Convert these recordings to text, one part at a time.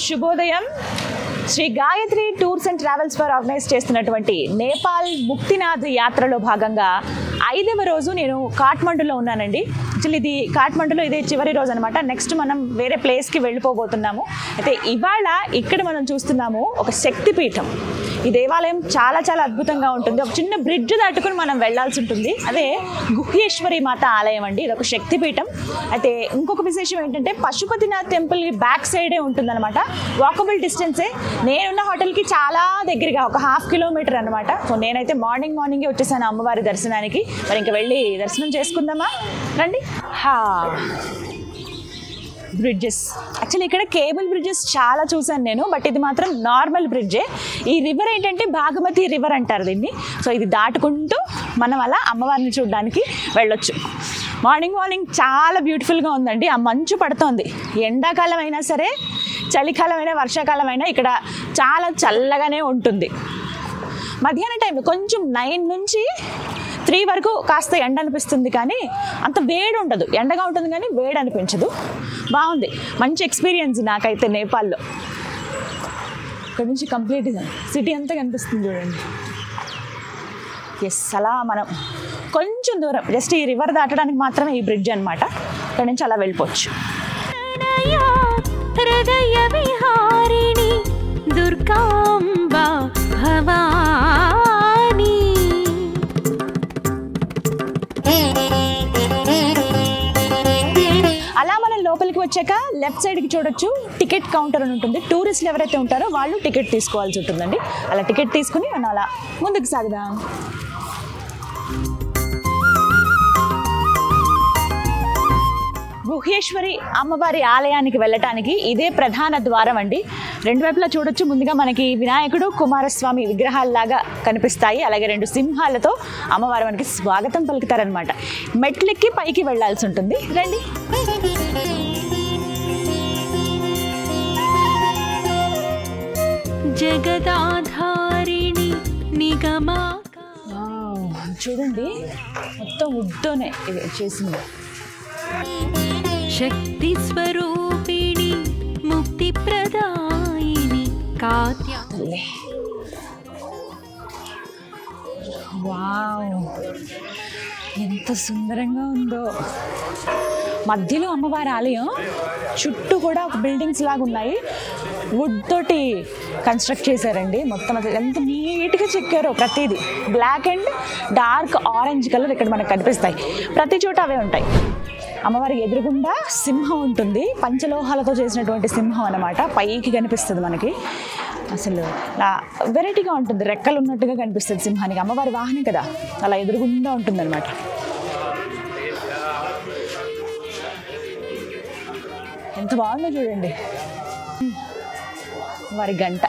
శుభోదయం. Shri Gayatri tours and travels వారు organise చేస్తున్నటువంటి నేపాల్ ముక్తినాథ్ యాత్రలో భాగంగా 5వ రోజు నేను కాఠ్మండూలో ఉన్నానండి. యాక్చువల్లీ ఇది కాఠ్మండూలో ఇదే చివరి రోజు అనమాట. నెక్స్ట్ మనం వేరే ప్లేస్కి వెళ్ళిపోబోతున్నాము. అయితే ఇవాళ ఇక్కడ మనం చూస్తున్నాము ఒక శక్తిపీఠం. ఈ దేవాలయం చాలా చాలా అద్భుతంగా ఉంటుంది. ఒక చిన్న బ్రిడ్జ్ దాటుకుని మనం వెళ్లాల్సి ఉంటుంది. అదే గుహ్యేశ్వరి మాత ఆలయం అండి. ఇది ఒక శక్తిపీఠం. అయితే ఇంకొక విశేషం ఏంటంటే పశుపతినాథ్ టెంపుల్ బ్యాక్ సైడే ఉంటుందన్నమాట. వాకబుల్ డిస్టెన్సే. నేనున్న హోటల్కి చాలా దగ్గరగా ఒక 1/2 కిలోమీటర్ అనమాట. సో నేనైతే మార్నింగే వచ్చేసాను అమ్మవారి దర్శనానికి. మరి ఇంకా వెళ్ళి దర్శనం చేసుకుందామా రండి. బ్రిడ్జెస్ యాక్చువల్లీ ఇక్కడ కేబుల్ బ్రిడ్జెస్ చాలా చూసాను నేను, బట్ ఇది మాత్రం నార్మల్ బ్రిడ్జే. ఈ రివర్ ఏంటంటే భాగమతి రివర్ అంటారు దీన్ని. సో ఇది దాటుకుంటూ మనం అలా అమ్మవారిని చూడడానికి వెళ్ళొచ్చు. మార్నింగ్ చాలా బ్యూటిఫుల్గా ఉందండి. ఆ మంచు పడుతోంది. ఎండాకాలం అయినా సరే, చలికాలం అయినా, వర్షాకాలం అయినా ఇక్కడ చాలా చల్లగానే ఉంటుంది. మధ్యాహ్నం టైంలో కొంచెం 9 నుంచి 3 వరకు కాస్త ఎండ అనిపిస్తుంది, కానీ అంత వేడి ఉండదు. ఎండగా ఉంటుంది కానీ వేడి అనిపించదు. బాగుంది, మంచి ఎక్స్పీరియన్స్ నాకైతే నేపాల్లో. ఇక్కడ నుంచి కంప్లీట్ సిటీ అంతా కనిపిస్తుంది చూడండి. ఎస్, అలా మనం కొంచెం దూరం జస్ట్ ఈ రివర్ దాటడానికి మాత్రమే ఈ బ్రిడ్జ్ అనమాట. ఇక్కడ నుంచి అలా వెళ్ళిపోవచ్చు. అలా మనం లోపలికి వచ్చాక లెఫ్ట్ సైడ్కి చూడొచ్చు టికెట్ కౌంటర్ అని ఉంటుంది. టూరిస్టులు ఎవరైతే ఉంటారో వాళ్ళు టికెట్ తీసుకోవాల్సి ఉంటుందండి. అలా టికెట్ తీసుకుని మనం అలా ముందుకు సాగుదాం. గుహ్యేశ్వరి అమ్మవారి ఆలయానికి వెళ్ళటానికి ఇదే ప్రధాన ద్వారం అండి. రెండు వైపులా చూడొచ్చు. ముందుగా మనకి వినాయకుడు, కుమారస్వామి విగ్రహాల్లాగా కనిపిస్తాయి. అలాగే 2 సింహాలతో అమ్మవారు మనకి స్వాగతం పలుకుతారనమాట. మెట్లెక్కి పైకి వెళ్లాల్సి ఉంటుంది. రండి. జగదాధారిణి నిగమా చూడండి, మొత్తం వుడ్తోనే చేసింది. శక్తి స్వరూపిణి ముక్తి ప్రదాయిని కాత్యాలే. వావ్, ఎంత సుందరంగా ఉందో. మధ్యలో అమ్మవారి ఆలయం, చుట్టూ కూడా ఒక బిల్డింగ్స్ లాగా ఉన్నాయి. వుడ్ తోటి కన్స్ట్రక్ట్ చేశారండి. మొత్తం అది ఎంత నీట్గా చెక్కారో. ప్రతిదీ black and dark orange colour ఇక్కడ మనకు కనిపిస్తాయి. ప్రతి చోట అవే ఉంటాయి. అమ్మవారి ఎదురుగుండా సింహం ఉంటుంది. పంచలోహాలతో చేసినటువంటి సింహం అన్నమాట. పైకి కనిపిస్తుంది మనకి. అసలు వెరైటీగా ఉంటుంది. రెక్కలు ఉన్నట్టుగా కనిపిస్తుంది సింహానికి. అమ్మవారి వాహనం కదా, అలా ఎదురుగుండా ఉంటుంది అనమాట. ఎంత బాగుందో చూడండి. వారి గంట.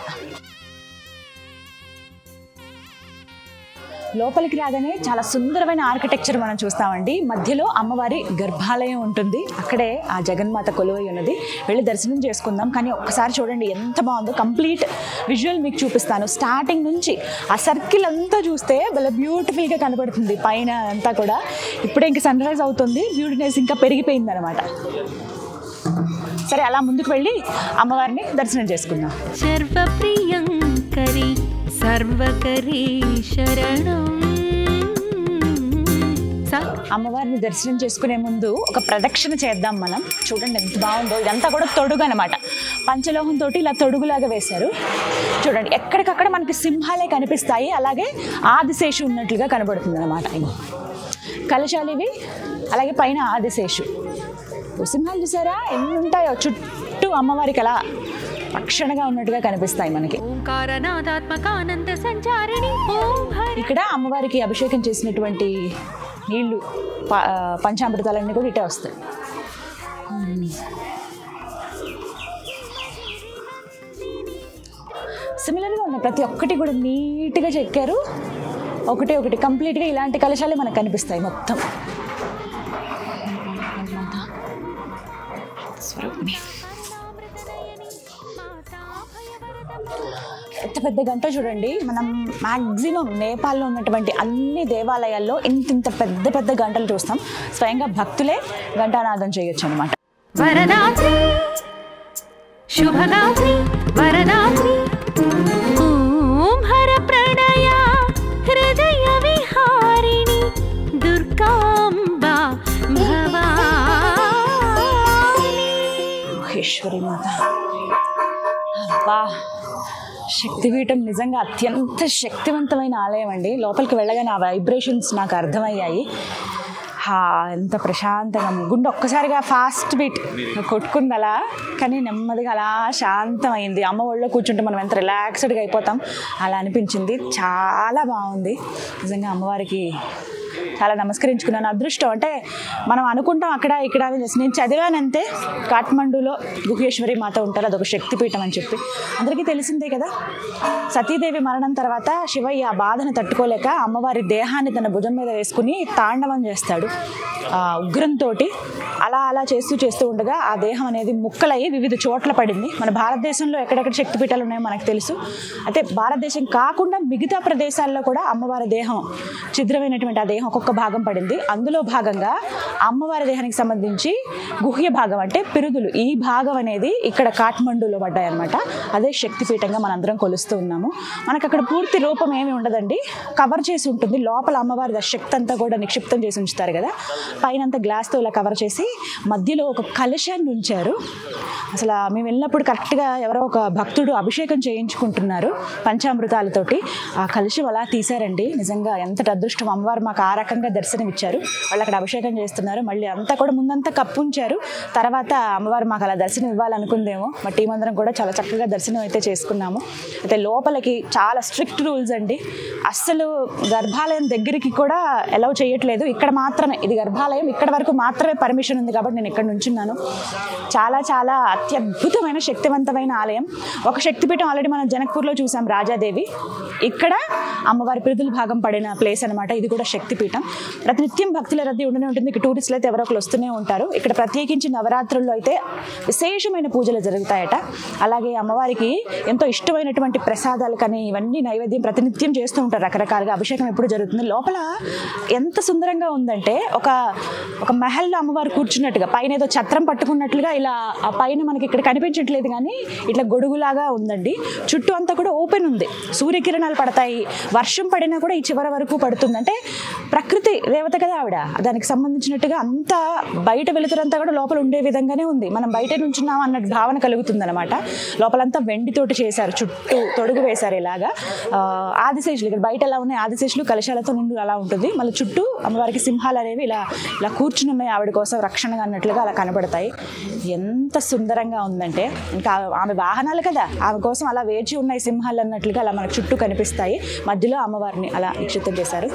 లోపలికి రాగానే చాలా సుందరమైన ఆర్కిటెక్చర్ మనం చూస్తామండి. మధ్యలో అమ్మవారి గర్భాలయం ఉంటుంది. అక్కడే ఆ జగన్మాత కొలువై ఉన్నది. వెళ్ళి దర్శనం చేసుకుందాం. కానీ ఒక్కసారి చూడండి ఎంత బాగుందో. కంప్లీట్ విజువల్ మీకు చూపిస్తాను. స్టార్టింగ్ నుంచి ఆ సర్కిల్ అంతా చూస్తే భలే బ్యూటిఫుల్గా కనబడుతుంది. పైన అంతా కూడా ఇప్పుడే ఇంకా సన్ రైజ్ అవుతుంది. బ్యూటినెస్ ఇంకా పెరిగిపోయింది అనమాట. సరే, అలా ముందుకు వెళ్ళి అమ్మవారిని దర్శనం చేసుకుందాం. సర్వప్రియంకరి సర్వకరి శరణం. అమ్మవారిని దర్శనం చేసుకునే ముందు ఒక ప్రదక్షిణ చేద్దాం మనం. చూడండి ఎంత బాగుందో. ఇదంతా కూడా తొడుగు అనమాట. పంచలోహంతో ఇలా తొడుగులాగా వేశారు. చూడండి, ఎక్కడికక్కడ మనకి సింహాలే కనిపిస్తాయి. అలాగే ఆదిశేషు ఉన్నట్లుగా కనబడుతుంది అనమాట. కలశాలు ఇవి. అలాగే పైన ఆదిశేషు. సింహాలు చూసారా ఎన్ని ఉంటాయో. చుట్టూ అమ్మవారికి అలా రక్షణగా ఉన్నట్టుగా కనిపిస్తాయి మనకి. ఇక్కడ అమ్మవారికి అభిషేకం చేసినటువంటి నీళ్లు, పంచామృతాలన్నీ కూడా ఇటే వస్తాయి. సిమిలర్గా ఉన్నాయి. ప్రతి ఒక్కటి కూడా నీట్గా చెక్కారు. ఒకటి కంప్లీట్గా ఇలాంటి కలశాలే మనకు కనిపిస్తాయి మొత్తం. ఎంత పెద్ద గంట చూడండి. మనం మ్యాక్సిమం నేపాల్లో ఉన్నటువంటి అన్ని దేవాలయాల్లో ఇంత పెద్ద పెద్ద గంటలు చూస్తాం. స్వయంగా భక్తులే ఘంటానాదం చేయొచ్చు అనమాట. శుభగాత్రి వరదాత్రి ఓం హర ప్రణయ హృదయ విహారిణి దుర్గాంబా భవాని. మహేశ్వరి మాత. అబ్బా, శక్తిపీఠం నిజంగా అత్యంత శక్తివంతమైన ఆలయం అండి. లోపలికి వెళ్ళగానే ఆ వైబ్రేషన్స్ నాకు అర్థమయ్యాయి. ఎంత ప్రశాంతంగా, గుండె ఒక్కసారిగా ఫాస్ట్ బీట్ కొట్టుకుంది అలా, కానీ నెమ్మదిగా అలా శాంతమైంది. అమ్మ ఒళ్ళో కూర్చుంటే మనం ఎంత రిలాక్స్డ్గా అయిపోతాం అలా అనిపించింది. చాలా బాగుంది నిజంగా. అమ్మవారికి చాలా నమస్కరించుకున్నాను. అదృష్టం అంటే మనం అనుకుంటాం అక్కడ ఇక్కడ అని. నేను చదివానంతే, కాఠ్మండూలో గుహేశ్వరి మాత ఉంటారు, అదొక శక్తిపీఠం అని చెప్పి. అందరికీ తెలిసిందే కదా, సతీదేవి మరణం తర్వాత శివయ్య ఆ బాధను తట్టుకోలేక అమ్మవారి దేహాన్ని తన భుజం మీద వేసుకుని తాండవం చేస్తాడు ఉగ్రంతో. అలా అలా చేస్తూ ఉండగా ఆ దేహం అనేది ముక్కలయ్యి వివిధ చోట్ల పడింది. మన భారతదేశంలో ఎక్కడెక్కడ శక్తిపీఠాలు ఉన్నాయో మనకు తెలుసు. అయితే భారతదేశం కాకుండా మిగతా ప్రదేశాల్లో కూడా అమ్మవారి దేహం, ఛిద్రమైనటువంటి ఆ దేహం ఒక్కొక్క భాగం పడింది. అందులో భాగంగా అమ్మవారి దేహానికి సంబంధించి గుహ్య భాగం అంటే పిరుదులు, ఈ భాగం అనేది ఇక్కడ కాఠ్మండూలో పడ్డాయి అనమాట. అదే శక్తిపీఠంగా మనందరం కొలుస్తూ ఉన్నాము. మనకు అక్కడ పూర్తి రూపం ఏమి ఉండదండి, కవర్ చేసి ఉంటుంది. లోపల అమ్మవారి శక్తి అంతా కూడా నిక్షిప్తం చేసి ఉంచుతారు కదా, పైనంతా గ్లాస్తో ఇలా కవర్ చేసి మధ్యలో ఒక కలశాన్ని ఉంచారు. అసలు మేము వెళ్ళినప్పుడు కరెక్ట్గా ఎవరో ఒక భక్తుడు అభిషేకం చేయించుకుంటున్నారు పంచామృతాలతోటి. ఆ కలశం అలా తీశారండి. నిజంగా ఎంతటి అదృష్టం, అమ్మవారు మాకు ఆ రకంగా దర్శనం ఇచ్చారు. వాళ్ళు అక్కడ అభిషేకం చేస్తున్నారు. మళ్ళీ అంతా కూడా ముందంతా కప్పు ఉంచారు. తర్వాత అమ్మవారు మాకు అలా దర్శనం ఇవ్వాలనుకుందేమో. మా టీం అందరం కూడా చాలా చక్కగా దర్శనం అయితే చేసుకున్నాము. అయితే లోపలికి చాలా స్ట్రిక్ట్ రూల్స్ అండి. అస్సలు గర్భాలయం దగ్గరికి కూడా అలౌ చేయట్లేదు. ఇక్కడ మాత్రమే, ఇది గర్భాలయం, ఇక్కడ వరకు మాత్రమే పర్మిషన్ ఉంది కాబట్టి నేను ఇక్కడ నుంచున్నాను. చాలా చాలా అత్యద్భుతమైన శక్తివంతమైన ఆలయం. ఒక శక్తిపీఠం ఆల్రెడీ మనం జనక్పూర్లో చూసాం, రాజాదేవి. ఇక్కడ అమ్మవారి పిరుదుల భాగం పడిన ప్లేస్ అనమాట. ఇది కూడా శక్తిపీఠం. ప్రతినిత్యం భక్తుల రద్దీ ఉండనే ఉంటుంది. ఇక్కడ టూరిస్టులు అయితే ఎవరో ఒకరు వస్తూనే ఉంటారు. ఇక్కడ ప్రత్యేకించి నవరాత్రుల్లో అయితే విశేషమైన పూజలు జరుగుతాయట. అలాగే అమ్మవారికి ఎంతో ఇష్టమైనటువంటి ప్రసాదాలు కానీ ఇవన్నీ నైవేద్యం ప్రతినిత్యం చేస్తూ ఉంటారు రకరకాలుగా. అభిషేకం ఎప్పుడు జరుగుతుంది. లోపల ఎంత సుందరంగా ఉందంటే ఒక మహల్లో అమ్మవారు కూర్చున్నట్టుగా, పైన ఏదో ఛత్రం పట్టుకున్నట్లుగా ఇలా ఆ పైన మనకి ఇక్కడ కనిపించట్లేదు కానీ ఇట్లా గొడుగులాగా ఉందండి. చుట్టూ అంతా కూడా ఓపెన్ ఉంది. సూర్యకిరణాలు పడతాయి, వర్షం పడినా కూడా ఈ చివరి వరకు పడుతుంది. అంటే ప్రకృతి దేవత కదా ఆవిడ, దానికి సంబంధించినట్టుగా అంతా బయట వెలుతురంతా కూడా లోపల ఉండే విధంగానే ఉంది. మనం బయట నుంచున్నాం అన్నట్టు భావన కలుగుతుంది అనమాట. లోపలంతా వెండితోటి చేశారు, చుట్టూ తొడుగు వేశారు ఇలాగా. ఆదిశేషులు ఇక్కడ బయట ఎలా ఉన్నాయి, ఆదిశేషులు కలశాలతో నిండు అలా ఉంటుంది. మళ్ళీ చుట్టూ అమ్మవారికి సింహాలు అనేవి ఇలా ఇలా కూర్చుని ఉన్నాయి, ఆవిడ కోసం రక్షణగా అన్నట్లుగా అలా కనబడతాయి. ఎంత సుందరంగా ఉందంటే, ఇంకా ఆమె వాహనాలు కదా, ఆమె కోసం అలా వేచి ఉన్నాయి సింహాలు అన్నట్లుగా అలా మనకు చుట్టూ కనిపిస్తాయి. మధ్యలో అమ్మవారిని అలా నిక్షిప్తం చేశారు.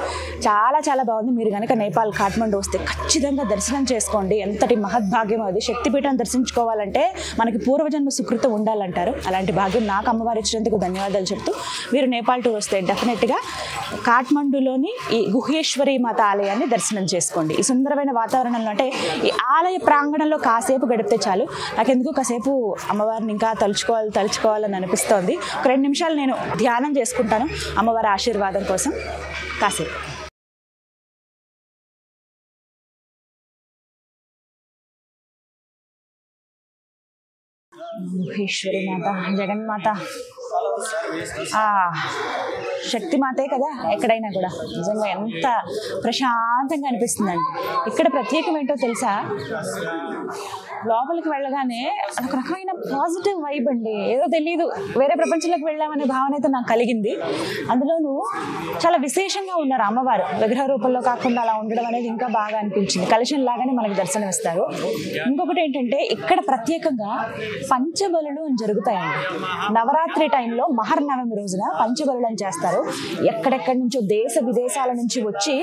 చాలా చాలా బాగుంది. మీరు కనుక నేపాల్ కాఠ్మండూ వస్తే ఖచ్చితంగా దర్శనం చేసుకోండి. ఎంతటి మహద్భాగ్యం అది. శక్తిపీఠం దర్శించుకోవాలంటే మనకి పూర్వజన్మ సుకృతం ఉండాలంటారు. అలాంటి భాగ్యం నాకు అమ్మవారి ఇచ్చినందుకు ధన్యవాదాలు చెప్తూ, మీరు నేపాల్ టూర్ వస్తే డెఫినెట్గా కాఠ్మండూలోని ఈ గుహేశ్వరి మాత ఆలయాన్ని దర్శనం చేసుకోండి. ఈ సుందరమైన వాతావరణంలో, అంటే ఈ ఆలయ ప్రాంగణంలో కాసేపు గడిపితే చాలు. నాకెందుకు కాసేపు అమ్మవారిని ఇంకా తలుచుకోవాలని అనిపిస్తోంది. ఒక 2 నిమిషాలు నేను ధ్యానం చేసుకుంటాను అమ్మవారి ఆశీర్వాదం కోసం కాసేపు. గుహేశ్వరి మాత, జగన్మాత, శక్తి మాతే కదా ఎక్కడైనా కూడా. నిజంగా ఎంత ప్రశాంతంగా అనిపిస్తుందండి. ఇక్కడ ప్రత్యేకం ఏంటో తెలుసా, లోపలికి వెళ్ళగానే ఒక రకమైన పాజిటివ్ వైబ్ అండి. ఏదో తెలియదు, వేరే ప్రపంచంలోకి వెళ్ళామనే భావన అయితే నాకు కలిగింది. అందులోనూ చాలా విశేషంగా ఉన్నారు అమ్మవారు. విగ్రహ రూపంలో కాకుండా అలా ఉండడం అనేది ఇంకా బాగా అనిపించింది. కలశం లాగానే మనకి దర్శనం ఇస్తారు. ఇంకొకటి ఏంటంటే, ఇక్కడ ప్రత్యేకంగా పంచబలులు అని జరుగుతాయండి. నవరాత్రి టైంలో మహర్నవమి రోజున పంచబలులు అని చేస్తారు. ఎక్కడెక్కడి నుంచో దేశ విదేశాల నుంచి వచ్చి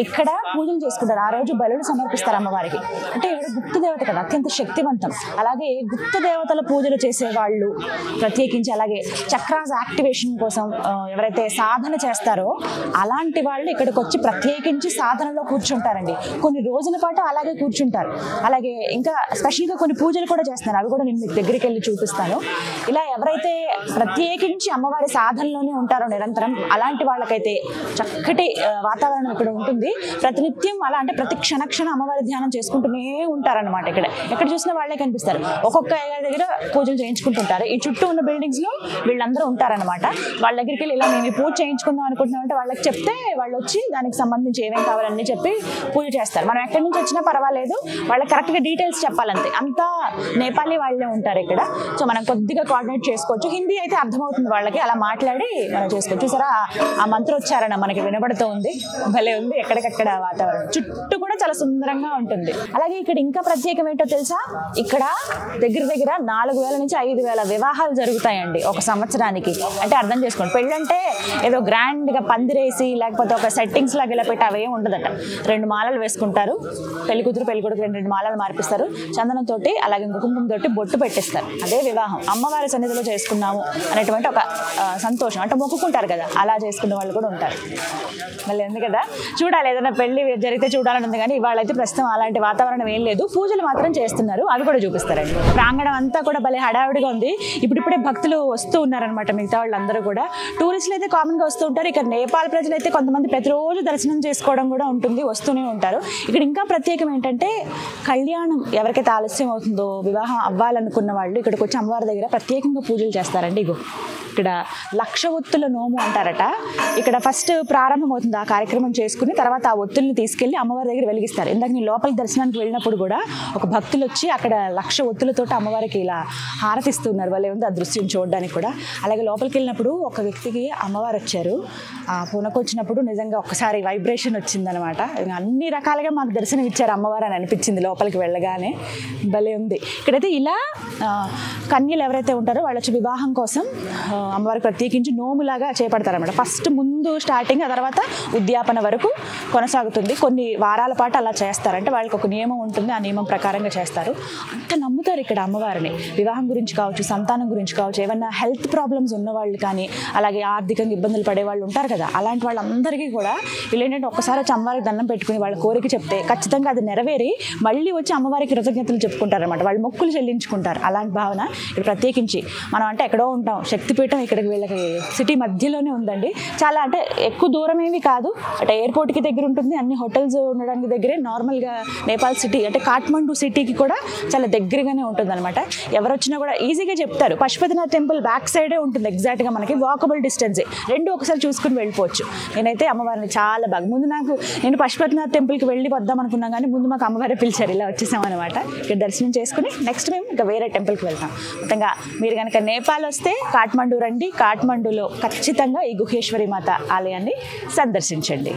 ఇక్కడ పూజలు చేసుకుంటారు. ఆ రోజు బలులు సమర్పిస్తారు అమ్మవారికి. అంటే ఇక్కడ గుప్త దేవత కదా, అత్యంత శక్తివంతం. అలాగే గుప్త దేవతల పూజలు చేసేవాళ్ళు ప్రత్యేకించి, అలాగే చక్రాస్ యాక్టివేషన్ కోసం ఎవరైతే సాధన చేస్తారో అలాంటి వాళ్ళు ఇక్కడికి వచ్చి ప్రత్యేకించి సాధనలో కూర్చుంటారండి. కొన్ని రోజుల పాటు అలాగే కూర్చుంటారు. అలాగే ఇంకా స్పెషల్గా కొన్ని పూజలు కూడా చేస్తున్నారు. అవి కూడా నేను మీకు దగ్గరికి వెళ్ళి చూపిస్తాను. ఇలా ఎవరైతే ప్రత్యేకించి అమ్మవారి సాధనలోనే ఉంటారో నిరంతరం, అలాంటి వాళ్ళకైతే చక్కటి వాతావరణం ఇక్కడ ఉంటుంది. ప్రతినిత్యం అలా అంటే ప్రతి క్షణ అమ్మవారి ధ్యానం చేసుకుంటూనే ఉంటారన్నమాట. ఎక్కడ చూసినా వాళ్ళే కనిపిస్తారు. ఒక్కొక్క దగ్గర పూజలు చేయించుకుంటుంటారు. ఈ చుట్టూ ఉన్న బిల్డింగ్స్ లో వీళ్ళందరూ ఉంటారనమాట. వాళ్ళ దగ్గరికి వెళ్ళి ఇలా మేము పూజ చేయించుకుందాం అనుకుంటున్నామంటే వాళ్ళకి చెప్తే వాళ్ళు వచ్చి దానికి సంబంధించి ఏమేమి కావాలన్నీ చెప్పి పూజ చేస్తారు. మనం ఎక్కడి నుంచి వచ్చినా పర్వాలేదు, వాళ్ళకి కరెక్ట్గా డీటెయిల్స్ చెప్పాలంతే. అంతా నేపాలీ వాళ్ళే ఉంటారు ఇక్కడ. సో మనం కొద్దిగా కోఆర్డినేట్ చేసుకోవచ్చు. హిందీ అయితే అర్థమవుతుంది వాళ్ళకి, అలా మాట్లాడి మనం చేసుకోవచ్చు. చూసారా ఆ మంత్రోచ్చారణ మనకి వినబడుతూ ఉంది, భలే ఉంది. ఎక్కడికక్కడ వాతావరణం చుట్టూ కూడా చాలా సుందరంగా ఉంటుంది. అలాగే ఇక్కడ ఇంకా ప్రత్యేకం ఏంటో తెలుసా, ఇక్కడ దగ్గర 4,000 నుంచి 5,000 వివాహాలు జరుగుతాయండి ఒక సంవత్సరానికి. అంటే అర్థం చేసుకోండి, పెళ్ళంటే ఏదో గ్రాండ్ గా పందిరేసి లేకపోతే ఒక సెట్టింగ్స్ లాగా ఇలా పెట్టి అవే ఉండదట. 2 మాలలు వేసుకుంటారు, పెళ్లి కూతురు పెళ్లి కొడుకు 2 మాలలు మార్పిస్తారు, చందనంతో అలాగే కుంకుమంతో బొట్టు పెట్టిస్తారు. అదే వివాహం. అమ్మవారి సన్నిధిలో చేసుకున్నాము అనేటువంటి ఒక సంతోషం, అంటే మొక్కుకుంటారు కదా, అలా చేసుకునే వాళ్ళు కూడా ఉంటారు. మళ్ళీ ఉంది కదా, చూడాలి ఏదైనా పెళ్లి జరిగితే చూడాలని ఉంది. కానీ ఇవాళ అయితే ప్రస్తుతం అలాంటి వాతావరణం ఏం లేదు. పూజలు మాత్రం చేస్తున్నారు, అవి కూడా చూపిస్తారండి. ప్రాంగణం అంతా కూడా భలే హడావిడిగా ఉంది. ఇప్పుడిప్పుడే భక్తులు వస్తూ ఉన్నారనమాట. మిగతా వాళ్ళందరూ కూడా టూరిస్టులు అయితే కామన్ గా వస్తూ ఉంటారు. ఇక్కడ నేపాల్ ప్రజలు అయితే కొంతమంది ప్రతిరోజు దర్శనం చేసుకోవడం కూడా ఉంటుంది, వస్తూనే ఉంటారు. ఇక్కడ ఇంకా ప్రత్యేకం ఏంటంటే కళ్యాణం ఎవరికైతే ఆలస్యం అవుతుందో, వివాహం అవ్వాలనుకున్న వాళ్ళు ఇక్కడికి వచ్చి అమ్మవారి దగ్గర ప్రత్యేకంగా పూజలు చేస్తారండి. ఇగో ఇక్కడ 1,00,000 ఒత్తుల నోము అంటారట. ఇక్కడ ఫస్ట్ ప్రారంభమవుతుంది ఆ కార్యక్రమం చేసుకుని, తర్వాత ఆ ఒత్తుల్ని తీసుకెళ్లి అమ్మవారి దగ్గర వెలిగిస్తారు. ఇందాక నేను లోపలికి దర్శనానికి వెళ్ళినప్పుడు కూడా ఒక భక్తులు వచ్చి అక్కడ 1,00,000 ఒత్తులతో అమ్మవారికి ఇలా హారతిస్తున్నారు. వాళ్ళే ఉంది ఆ దృశ్యం చూడడానికి కూడా. అలాగే లోపలికి వెళ్ళినప్పుడు ఒక వ్యక్తికి అమ్మవారు వచ్చారు. ఆ పునకొచ్చినప్పుడు నిజంగా ఒక్కసారి వైబ్రేషన్ వచ్చిందనమాట. అన్ని రకాలుగా మాకు దర్శనం ఇచ్చారు అమ్మవారు అని అనిపించింది లోపలికి వెళ్ళగానే. భలే ఉంది. ఇక్కడైతే ఇలా కన్యలు ఎవరైతే ఉంటారో వాళ్ళు వచ్చి వివాహం కోసం అమ్మవారికి ప్రత్యేకించి నోములాగా చేపడతారనమాట. ఫస్ట్ ముందు స్టార్టింగ్, ఆ తర్వాత ఉద్యాపన వరకు కొనసాగుతుంది. కొన్ని వారాల పాటు అలా చేస్తారు. అంటే వాళ్ళకి ఒక నియమం ఉంటుంది, ఆ నియమం ప్రకారంగా చేస్తారు. అంత నమ్ముతారు ఇక్కడ అమ్మవారిని. వివాహం గురించి కావచ్చు, సంతానం గురించి కావచ్చు, ఏమన్నా హెల్త్ ప్రాబ్లమ్స్ ఉన్నవాళ్ళు కానీ, అలాగే ఆర్థికంగా ఇబ్బందులు పడే వాళ్ళు ఉంటారు కదా, అలాంటి వాళ్ళందరికీ కూడా వీళ్ళు ఏంటంటే ఒక్కసారి వచ్చి అమ్మవారికి దండం పెట్టుకుని వాళ్ళ కోరిక చెప్తే ఖచ్చితంగా అది నెరవేరి మళ్ళీ వచ్చి అమ్మవారికి కృతజ్ఞతలు చెప్పుకుంటారనమాట. వాళ్ళు మొక్కులు చెల్లించుకుంటారు. అలాంటి భావన ఇక్కడ ప్రత్యేకించి. మనం అంటే ఎక్కడో ఉంటాం, శక్తిపీఠం ఇక్కడికి వీళ్ళకి సిటీ మధ్యలోనే ఉందండి. చాలా అంటే ఎక్కువ దూరం ఏమి కాదు. అంటే ఎయిర్పోర్ట్కి దగ్గర ఉంటుంది, అన్ని హోటల్స్ ఉండడానికి దగ్గరే. నార్మల్గా నేపాల్ సిటీ అంటే కాఠ్మండూ సిటీకి కూడా చాలా దగ్గరగానే ఉంటుంది అనమాట. ఎవరు వచ్చినా కూడా ఈజీగా చెప్తారు. పశుపతినాథ్ టెంపుల్ బ్యాక్ సైడే ఉంటుంది ఎగ్జాక్ట్గా, మనకి వాకబుల్ డిస్టెన్సే. రెండు ఒకసారి చూసుకుని వెళ్ళిపోవచ్చు. నేనైతే అమ్మవారిని చాలా బాగా నేను పశుపతినాథ్ టెంపుల్కి వెళ్ళి వద్దాం అనుకున్నాం, కానీ ముందు మాకు అమ్మవారే పిలిచారు, ఇలా వచ్చేసాం అనమాట. ఇక్కడ దర్శనం చేసుకుని నెక్స్ట్ మేము ఇంకా వేరే టెంపుల్కి వెళ్తాం. మొత్తంగా మీరు కనుక నేపాల్ వస్తే కాఠ్మండూ రండి. కాఠ్మండూలో ఖచ్చితంగా ఈ గుహేశ్వరి మాత ఆలయాన్ని సందర్శించండి.